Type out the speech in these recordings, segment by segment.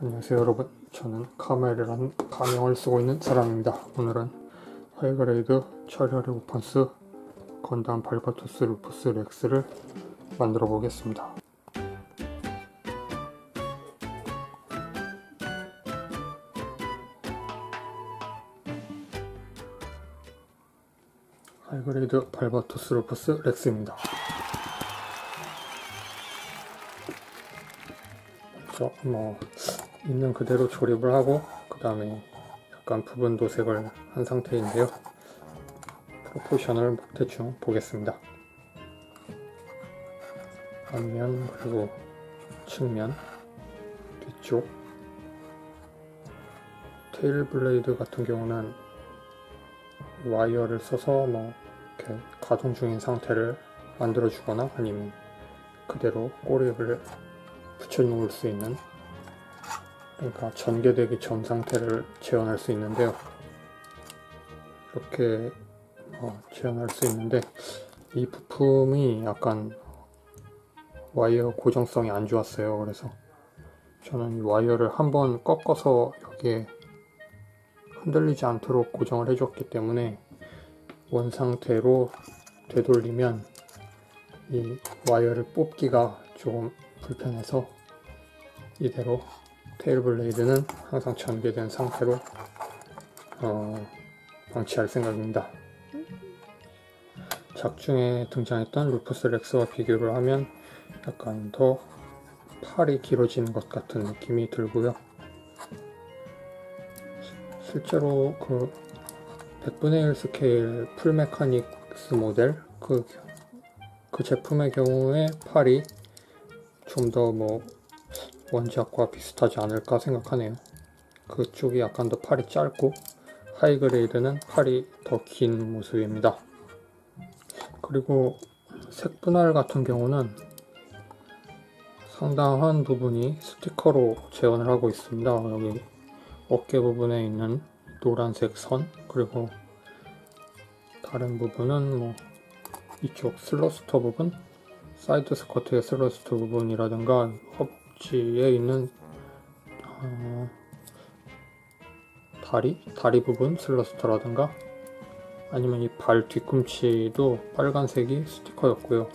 안녕하세요 여러분, 저는 카멜이라는 가명을 쓰고 있는 사람입니다. 오늘은 하이그레이드 철혈의 오펀스 건담 발바토스 루푸스 렉스를 만들어 보겠습니다. 하이그레이드 발바토스 루푸스 렉스입니다. 있는 그대로 조립을 하고 그 다음에 약간 부분 도색을 한 상태인데요. 프로포션을 대충 보겠습니다. 앞면, 그리고 측면, 뒤쪽. 테일 블레이드 같은 경우는 와이어를 써서 이렇게 가동 중인 상태를 만들어 주거나 아니면 그대로 꼬리를 붙여 놓을 수 있는, 그러니까 전개되기 전 상태를 재현할 수 있는데요. 이렇게 재현할 수 있는데 이 부품이 약간 와이어 고정성이 안 좋았어요. 그래서 저는 이 와이어를 한번 꺾어서 여기에 흔들리지 않도록 고정을 해줬기 때문에 원 상태로 되돌리면 이 와이어를 뽑기가 조금 불편해서 이대로 테일 블레이드는 항상 전개된 상태로 방치할 생각입니다. 작중에 등장했던 루푸스 렉스와 비교를 하면 약간 더 팔이 길어지는 것 같은 느낌이 들고요. 실제로 그 100분의 1 스케일 풀 메카닉스 모델 그 제품의 경우에 팔이 좀 더 원작과 비슷하지 않을까 생각하네요. 그쪽이 약간 더 팔이 짧고 하이그레이드는 팔이 더 긴 모습입니다. 그리고 색 분할 같은 경우는 상당한 부분이 스티커로 재현을 하고 있습니다. 여기 어깨 부분에 있는 노란색 선, 그리고 다른 부분은 이쪽 슬러스터 부분, 사이드 스커트의 슬러스터 부분이라든가 허벅지에 있는 다리 부분 슬러스터라든가 아니면 이 발 뒤꿈치도 빨간색이 스티커였고요.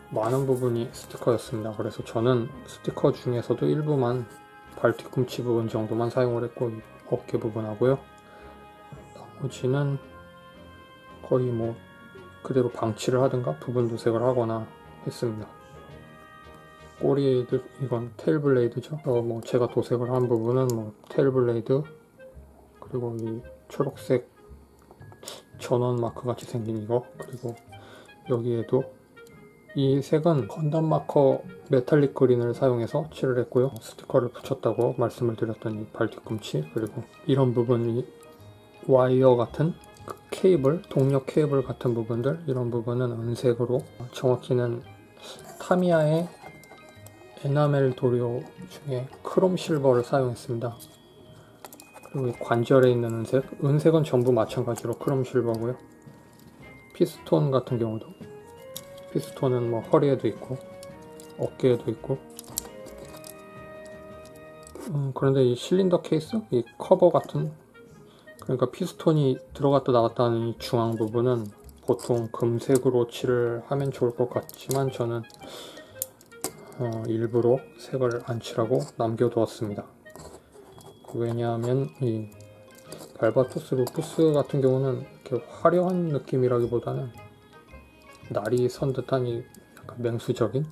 많은 부분이 스티커였습니다. 그래서 저는 스티커 중에서도 일부만 발 뒤꿈치 부분 정도만 사용을 했고 어깨 부분하고요. 나머지는 거의 그대로 방치를 하든가 부분 도색을 하거나 했습니다. 꼬리들, 이건 테일 블레이드죠. 제가 도색을 한 부분은 테일 블레이드, 그리고 이 초록색 전원 마크 같이 생긴 이거, 그리고 여기에도 이 색은 건담 마커 메탈릭 그린을 사용해서 칠을 했고요. 스티커를 붙였다고 말씀을 드렸던 이 발 뒤꿈치, 그리고 이런 부분이 와이어 같은 케이블, 동력 케이블 같은 부분들, 이런 부분은 은색으로, 정확히는 타미야의 에나멜 도료 중에 크롬 실버를 사용했습니다. 그리고 이 관절에 있는 은색은 전부 마찬가지로 크롬 실버고요. 피스톤 같은 경우도 피스톤은 허리에도 있고 어깨에도 있고, 그런데 이 실린더 케이스, 이 커버 같은, 그러니까 피스톤이 들어갔다 나갔다 하는 이 중앙 부분은 보통 금색으로 칠을 하면 좋을 것 같지만 저는 일부러 색을 안 칠하고 남겨두었습니다. 왜냐하면 이 발바토스 루푸스 같은 경우는 이렇게 화려한 느낌이라기보다는 날이 선 듯한 이 약간 맹수적인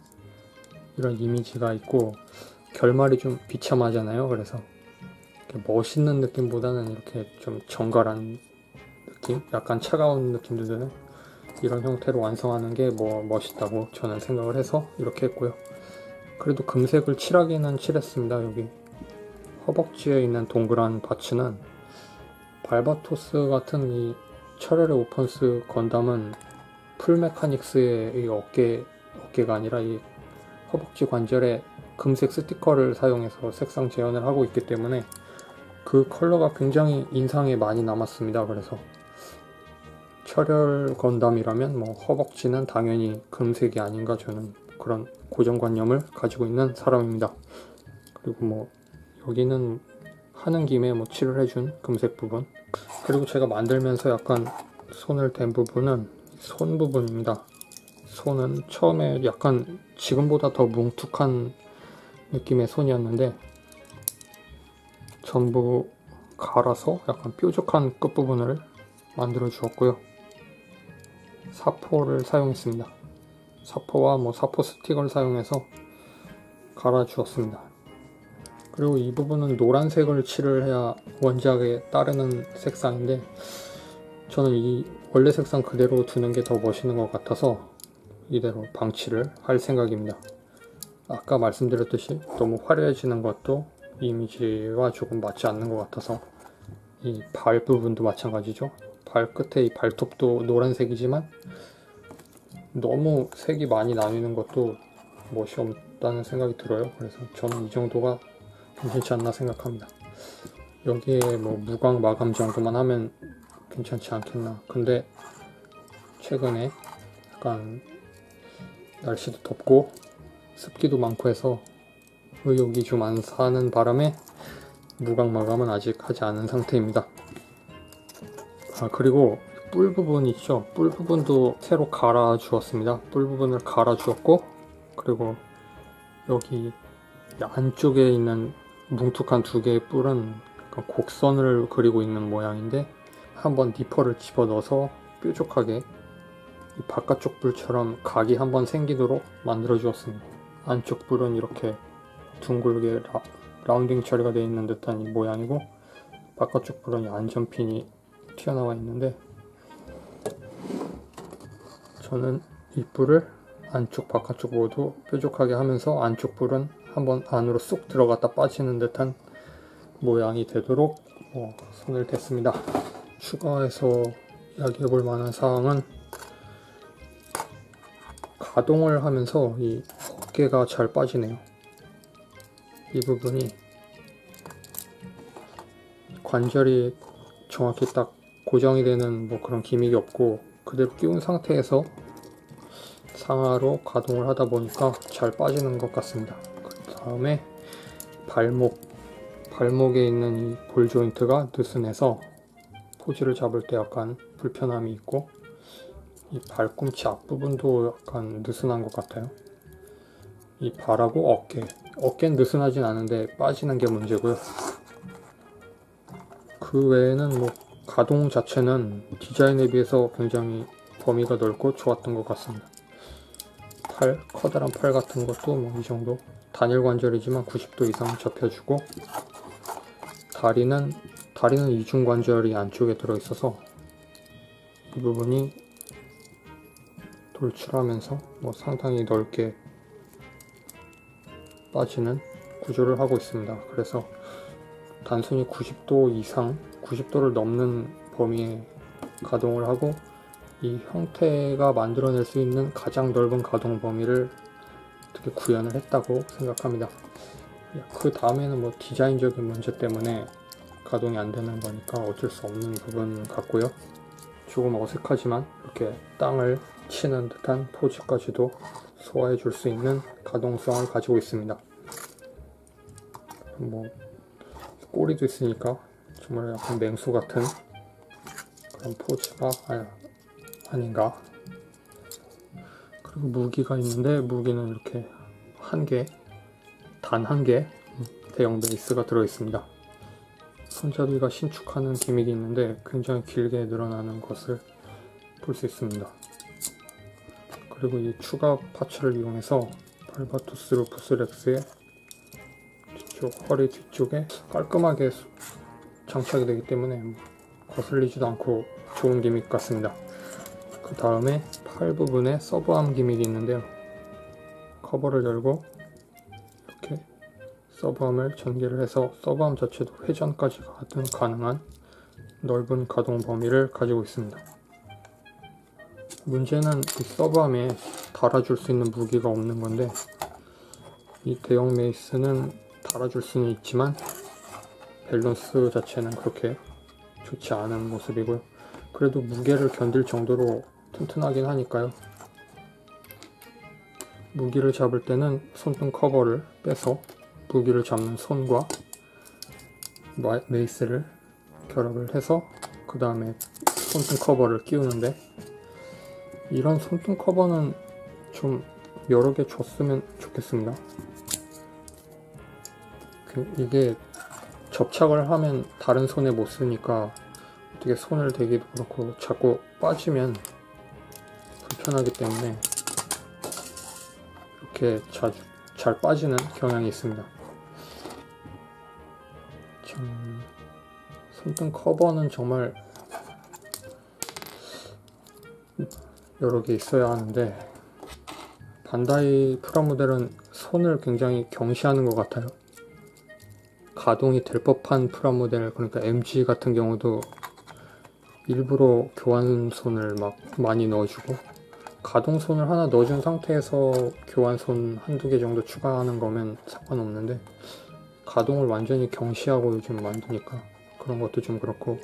이런 이미지가 있고 결말이 좀 비참하잖아요. 그래서 이렇게 멋있는 느낌보다는 이렇게 좀 정갈한 느낌, 약간 차가운 느낌도 드는 이런 형태로 완성하는 게 멋있다고 저는 생각을 해서 이렇게 했고요. 그래도 금색을 칠하기는 칠했습니다. 여기 허벅지에 있는 동그란 바츠는 발바토스 같은 이 철혈의 오펀스 건담은 풀 메카닉스의 이 어깨가 아니라 이 허벅지 관절에 금색 스티커를 사용해서 색상 재현을 하고 있기 때문에 그 컬러가 굉장히 인상에 많이 남았습니다. 그래서 철혈 건담이라면 허벅지는 당연히 금색이 아닌가, 저는 그런 고정관념을 가지고 있는 사람입니다. 그리고 뭐 여기는 하는 김에 뭐 칠을 해준 금색 부분, 그리고 제가 만들면서 약간 손을 댄 부분은 손 부분입니다. 손은 처음에 약간 지금보다 더 뭉툭한 느낌의 손이었는데 전부 갈아서 약간 뾰족한 끝부분을 만들어 주었고요. 사포를 사용했습니다. 사포와 뭐 사포 스틱을 사용해서 갈아 주었습니다. 그리고 이 부분은 노란색을 칠을 해야 원작에 따르는 색상인데 저는 이 원래 색상 그대로 두는 게 더 멋있는 것 같아서 이대로 방칠을 할 생각입니다. 아까 말씀드렸듯이 너무 화려해지는 것도 이미지와 조금 맞지 않는 것 같아서 이 발 부분도 마찬가지죠. 발끝에 이 발톱도 노란색이지만 너무 색이 많이 나뉘는 것도 멋이 없다는 생각이 들어요. 그래서 저는 이 정도가 괜찮지 않나 생각합니다. 여기에 뭐 무광 마감 정도만 하면 괜찮지 않겠나. 근데 최근에 약간 날씨도 덥고 습기도 많고 해서 의욕이 좀 안 사는 바람에 무광 마감은 아직 하지 않은 상태입니다. 그리고 뿔 부분 있죠. 뿔 부분도 새로 갈아 주었습니다. 뿔 부분을 갈아 주었고, 그리고 여기 안쪽에 있는 뭉툭한 두 개의 뿔은 약간 곡선을 그리고 있는 모양인데 한번 니퍼를 집어 넣어서 뾰족하게 이 바깥쪽 뿔처럼 각이 한번 생기도록 만들어 주었습니다. 안쪽 뿔은 이렇게 둥글게 라운딩 처리가 되어 있는 듯한 이 모양이고, 바깥쪽 뿔은 안전핀이 튀어나와 있는데 저는 이 뿔을 안쪽 바깥쪽 모두 뾰족하게 하면서 안쪽 뿔은 한번 안으로 쏙 들어갔다 빠지는 듯한 모양이 되도록 손을 댔습니다. 추가해서 이야기해 볼 만한 사항은 가동을 하면서 이 어깨가 잘 빠지네요. 이 부분이 관절이 정확히 딱 고정이 되는 뭐 그런 기믹이 없고 그대로 끼운 상태에서 상하로 가동을 하다 보니까 잘 빠지는 것 같습니다. 그 다음에 발목에 있는 이 볼 조인트가 느슨해서 포즈를 잡을 때 약간 불편함이 있고, 이 발꿈치 앞부분도 약간 느슨한 것 같아요. 이 발하고 어깨는 느슨하진 않은데 빠지는 게 문제고요. 그 외에는 뭐 가동 자체는 디자인에 비해서 굉장히 범위가 넓고 좋았던 것 같습니다. 커다란 팔 같은 것도 뭐 이 정도 단일 관절이지만 90도 이상 접혀주고, 다리는 이중 관절이 안쪽에 들어있어서 이 부분이 돌출하면서 뭐 상당히 넓게 빠지는 구조를 하고 있습니다. 그래서 단순히 90도 이상, 90도를 넘는 범위에 가동을 하고 이 형태가 만들어낼 수 있는 가장 넓은 가동 범위를 어떻게 구현을 했다고 생각합니다. 그 다음에는 뭐 디자인적인 문제 때문에 가동이 안 되는 거니까 어쩔 수 없는 부분 같고요. 조금 어색하지만 이렇게 땅을 치는 듯한 포즈까지도 소화해 줄 수 있는 가동성을 가지고 있습니다. 뭐 꼬리도 있으니까 정말 약간 맹수 같은 그런 포즈가 아닌가. 그리고 무기가 있는데 무기는 이렇게 단 한 개 대형 베이스가 들어 있습니다. 손잡이가 신축하는 기믹이 있는데 굉장히 길게 늘어나는 것을 볼 수 있습니다. 그리고 이 추가 파츠를 이용해서 발바투스 루푸스 렉스의 허리 뒤쪽에 깔끔하게 장착이 되기 때문에 거슬리지도 않고 좋은 기믹 같습니다. 그 다음에 팔 부분에 서브암 기믹이 있는데요. 커버를 열고 이렇게 서브암을 전개를 해서 서브암 자체도 회전까지 가능한 넓은 가동 범위를 가지고 있습니다. 문제는 이 서브암에 달아줄 수 있는 무기가 없는 건데, 이 대형 메이스는 달아줄 수는 있지만 밸런스 자체는 그렇게 좋지 않은 모습이고요. 그래도 무게를 견딜 정도로 튼튼하긴 하니까요. 무기를 잡을 때는 손등 커버를 빼서 무기를 잡는 손과 메이스를 결합을 해서 그 다음에 손등 커버를 끼우는데, 이런 손등 커버는 좀 여러 개 줬으면 좋겠습니다. 이게 접착을 하면 다른 손에 못 쓰니까 어떻게 손을 대기도 그렇고 자꾸 빠지면 불편하기 때문에 이렇게 자주 잘 빠지는 경향이 있습니다. 참, 손등 커버는 정말 여러 개 있어야 하는데, 반다이 프라모델은 손을 굉장히 경시하는 것 같아요. 가동이 될 법한 프라모델, 그러니까 MG 같은 경우도 일부러 교환손을 막 많이 넣어주고, 가동손을 하나 넣어준 상태에서 교환손 한두 개 정도 추가하는 거면 상관없는데, 가동을 완전히 경시하고 요즘 만드니까 그런 것도 좀 그렇고,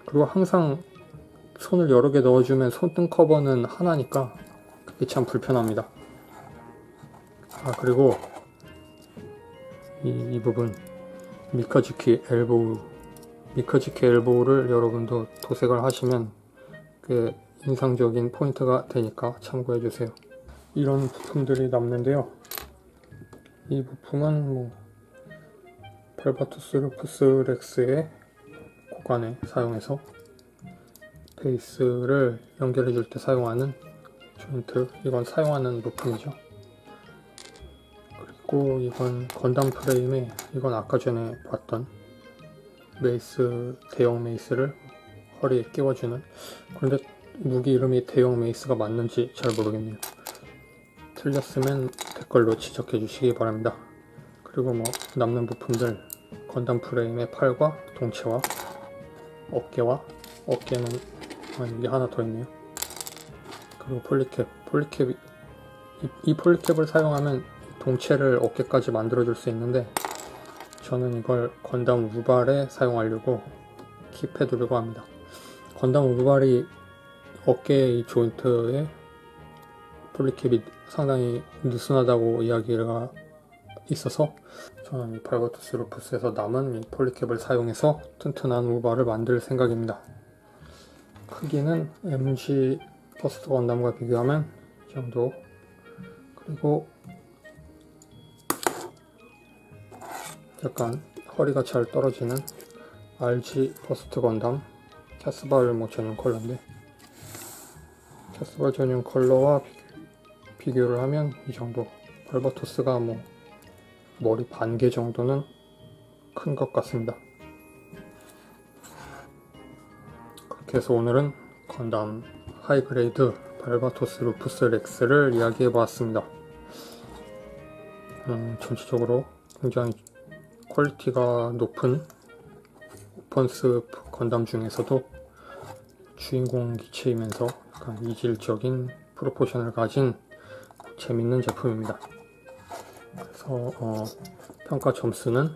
그리고 항상 손을 여러 개 넣어주면 손등 커버는 하나니까 그게 참 불편합니다. 그리고 이 부분 미카즈키 엘보우를 여러분도 도색을 하시면 그 인상적인 포인트가 되니까 참고해주세요. 이런 부품들이 남는데요. 이 부품은 발바투스 루푸스 렉스의 고관에 사용해서 베이스를 연결해줄 때 사용하는 조인트, 이건 사용하는 부품이죠. 그리고 이건 건담 프레임에, 이건 아까 전에 봤던 메이스, 대형 메이스를 허리에 끼워주는, 그런데 무기 이름이 대형 메이스가 맞는지 잘 모르겠네요. 틀렸으면 댓글로 지적해 주시기 바랍니다. 그리고 남는 부품들, 건담 프레임의 팔과 동체와 어깨는 여기 하나 더 있네요. 그리고 폴리캡, 이 폴리캡을 사용하면 동체를 어깨까지 만들어줄 수 있는데, 저는 이걸 건담 우발에 사용하려고 킵해두려고 합니다. 건담 우발이 어깨 이 조인트에 폴리캡이 상당히 느슨하다고 이야기가 있어서 저는 이 발바투스 루푸스에서 남은 이 폴리캡을 사용해서 튼튼한 우발을 만들 생각입니다. 크기는 MG 퍼스트 건담과 비교하면 이 정도, 그리고 약간 허리가 잘 떨어지는 RG 퍼스트 건담 캐스발 전용 컬러인데, 캐스발 전용 컬러와 비교를 하면 이 정도, 발바토스가 머리 반개 정도는 큰 것 같습니다. 그렇게 해서 오늘은 건담 하이그레이드 발바토스 루푸스 렉스를 이야기해 보았습니다. 전체적으로 굉장히 퀄리티가 높은 오펀스 건담 중에서도 주인공 기체이면서 약간 이질적인 프로포션을 가진 재밌는 제품입니다. 그래서 평가 점수는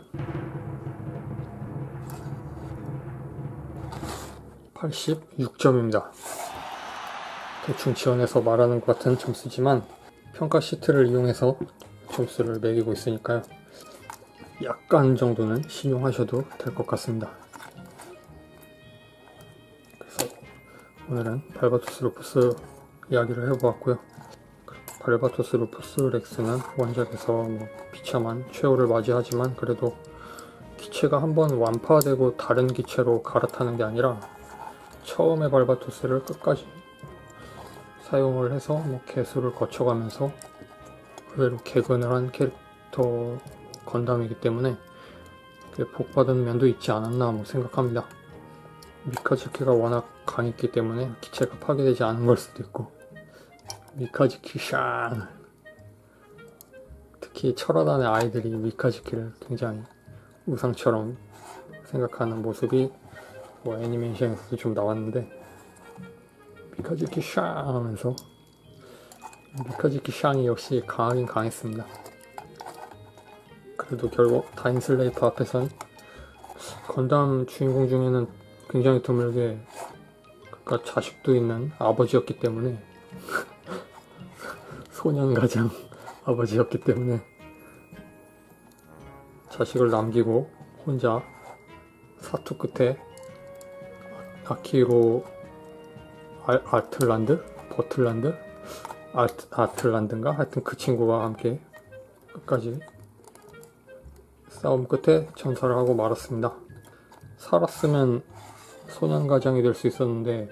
86점입니다. 대충 지원해서 말하는 것 같은 점수지만 평가 시트를 이용해서 점수를 매기고 있으니까요. 약간 정도는 신용하셔도 될 것 같습니다. 그래서 오늘은 발바투스 루푸스 이야기를 해보았고요. 발바투스 루푸스 렉스는 원작에서 비참한 최후를 맞이하지만, 그래도 기체가 한번 완파되고 다른 기체로 갈아타는 게 아니라 처음에 발바투스를 끝까지 사용을 해서 개수를 거쳐가면서 의외로 개근을 한 캐릭터 건담이기 때문에 복받은 면도 있지 않았나 생각합니다. 미카즈키가 워낙 강했기 때문에 기체가 파괴되지 않은 걸 수도 있고, 미카즈키 샹, 특히 철화단의 아이들이 미카즈키를 굉장히 우상처럼 생각하는 모습이 애니메이션에서도 좀 나왔는데, 미카즈키 샹 하면서, 미카즈키 샹이 역시 강하긴 강했습니다. 그래도 결국 다인슬레이프 앞에선 건담 주인공 중에는 굉장히 드물게, 그러니까 자식도 있는 아버지였기 때문에 소년가장 아버지였기 때문에 자식을 남기고 혼자 사투 끝에 아키로 아틀란드인가? 하여튼 그 친구와 함께 끝까지 싸움 끝에 전사를 하고 말았습니다. 살았으면 소년가장이 될 수 있었는데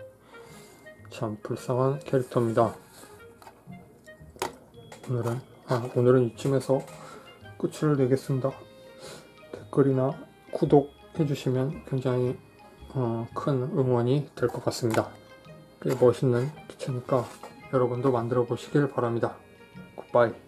참 불쌍한 캐릭터입니다. 오늘은 이쯤에서 끝을 내겠습니다. 댓글이나 구독 해주시면 굉장히 큰 응원이 될 것 같습니다. 꽤 멋있는 기체니까 여러분도 만들어 보시길 바랍니다. 굿바이.